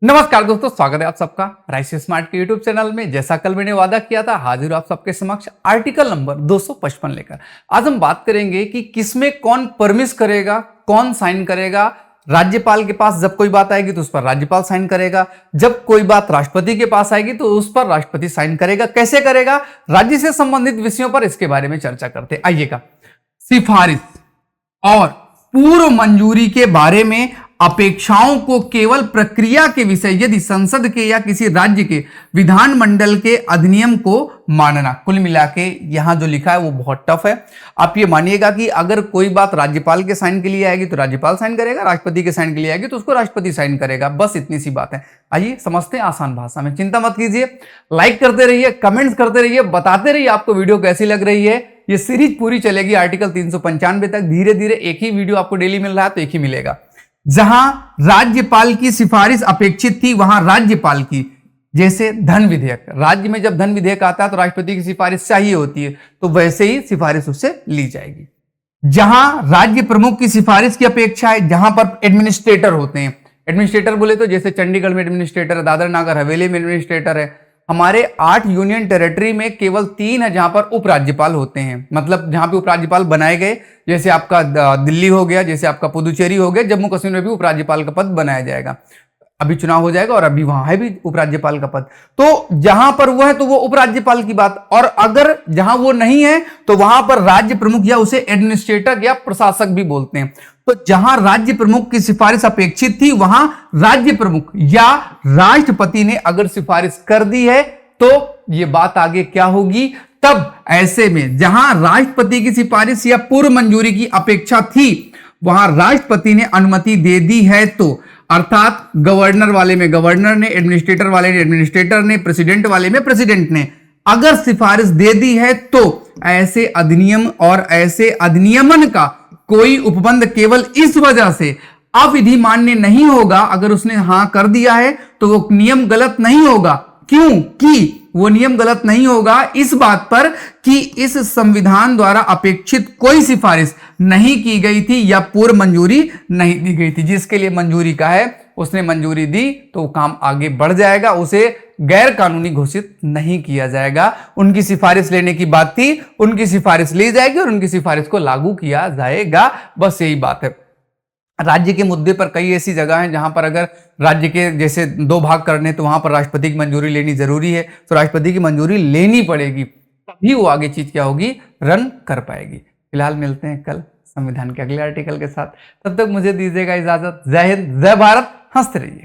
नमस्कार दोस्तों, स्वागत है आप सबका राइस स्मार्ट के यूट्यूब चैनल में। जैसा कल मैंने वादा किया था, हाजिर हूं आप सबके समक्ष आर्टिकल नंबर 255 लेकर। आज हम बात करेंगे कि किसमें कौन परमिश करेगा, कौन साइन करेगा। राज्यपाल के पास जब कोई बात आएगी तो उस पर राज्यपाल साइन करेगा, जब कोई बात राष्ट्रपति के पास आएगी तो उस पर राष्ट्रपति साइन करेगा। कैसे करेगा, राज्य से संबंधित विषयों पर इसके बारे में चर्चा करते आइएगा। सिफारिश और पूर्व मंजूरी के बारे में अपेक्षाओं को केवल प्रक्रिया के विषय यदि संसद के या किसी राज्य के विधानमंडल के अधिनियम को मानना। कुल मिला के यहां जो लिखा है वो बहुत टफ है। आप ये मानिएगा कि अगर कोई बात राज्यपाल के साइन के लिए आएगी तो राज्यपाल साइन करेगा, राष्ट्रपति के साइन के लिए आएगी तो उसको राष्ट्रपति साइन करेगा। बस इतनी सी बात है। आइए समझते हैं आसान भाषा में। चिंता मत कीजिए, लाइक करते रहिए, कमेंट्स करते रहिए, बताते रहिए आपको वीडियो कैसी लग रही है। ये सीरीज पूरी चलेगी आर्टिकल 395 तक। धीरे धीरे एक ही वीडियो आपको डेली मिल रहा है तो एक ही मिलेगा। जहां राज्यपाल की सिफारिश अपेक्षित थी वहां राज्यपाल की, जैसे धन विधेयक, राज्य में जब धन विधेयक आता है तो राष्ट्रपति की सिफारिश चाहिए होती है, तो वैसे ही सिफारिश उससे ली जाएगी। जहां राज्य प्रमुख की सिफारिश की अपेक्षा है, जहां पर एडमिनिस्ट्रेटर होते हैं, एडमिनिस्ट्रेटर बोले तो जैसे चंडीगढ़ में एडमिनिस्ट्रेटर है, दादर नगर हवेली में एडमिनिस्ट्रेटर है। हमारे 8 यूनियन टेरिटरी में केवल 3 है जहां पर उपराज्यपाल होते हैं, मतलब जहां पे उपराज्यपाल बनाए गए। जैसे आपका दिल्ली हो गया, जैसे आपका पुदुचेरी हो गया, जम्मू कश्मीर में भी उपराज्यपाल का पद बनाया जाएगा। अभी चुनाव हो जाएगा और अभी वहां है भी उपराज्यपाल का पद। तो जहां पर वो है तो वो उपराज्यपाल की बात, और अगर जहां वो नहीं है तो वहां पर राज्य प्रमुख या उसे एडमिनिस्ट्रेटर या प्रशासक भी बोलते हैं। तो जहां राज्य प्रमुख की सिफारिश अपेक्षित थी वहां राज्य प्रमुख या राष्ट्रपति ने अगर सिफारिश कर दी है तो ये बात आगे क्या होगी। तब ऐसे में जहां राष्ट्रपति की सिफारिश या पूर्व मंजूरी की अपेक्षा थी वहां राष्ट्रपति ने अनुमति दे दी है तो, अर्थात गवर्नर वाले में गवर्नर ने, एडमिनिस्ट्रेटर वाले में एडमिनिस्ट्रेटर ने, प्रेसिडेंट वाले में प्रेसिडेंट ने अगर सिफारिश दे दी है तो ऐसे अधिनियम और ऐसे अधिनियमन का कोई उपबंध केवल इस वजह से अविधि मान्य नहीं होगा। अगर उसने हां कर दिया है तो वो नियम गलत नहीं होगा। क्यों कि वो नियम गलत नहीं होगा इस बात पर कि इस संविधान द्वारा अपेक्षित कोई सिफारिश नहीं की गई थी या पूर्व मंजूरी नहीं दी गई थी। जिसके लिए मंजूरी का है उसने मंजूरी दी तो काम आगे बढ़ जाएगा, उसे गैर कानूनी घोषित नहीं किया जाएगा। उनकी सिफारिश लेने की बात थी, उनकी सिफारिश ली जाएगी और उनकी सिफारिश को लागू किया जाएगा। बस यही बात है। राज्य के मुद्दे पर कई ऐसी जगह हैं जहां पर अगर राज्य के जैसे 2 भाग करने तो वहां पर राष्ट्रपति की मंजूरी लेनी जरूरी है, तो राष्ट्रपति की मंजूरी लेनी पड़ेगी, तभी वो आगे चीज क्या होगी, रन कर पाएगी। फिलहाल मिलते हैं कल संविधान के अगले आर्टिकल के साथ। तब तक मुझे दीजिएगा इजाजत। जय हिंद, जय भारत, हंसते रहिए।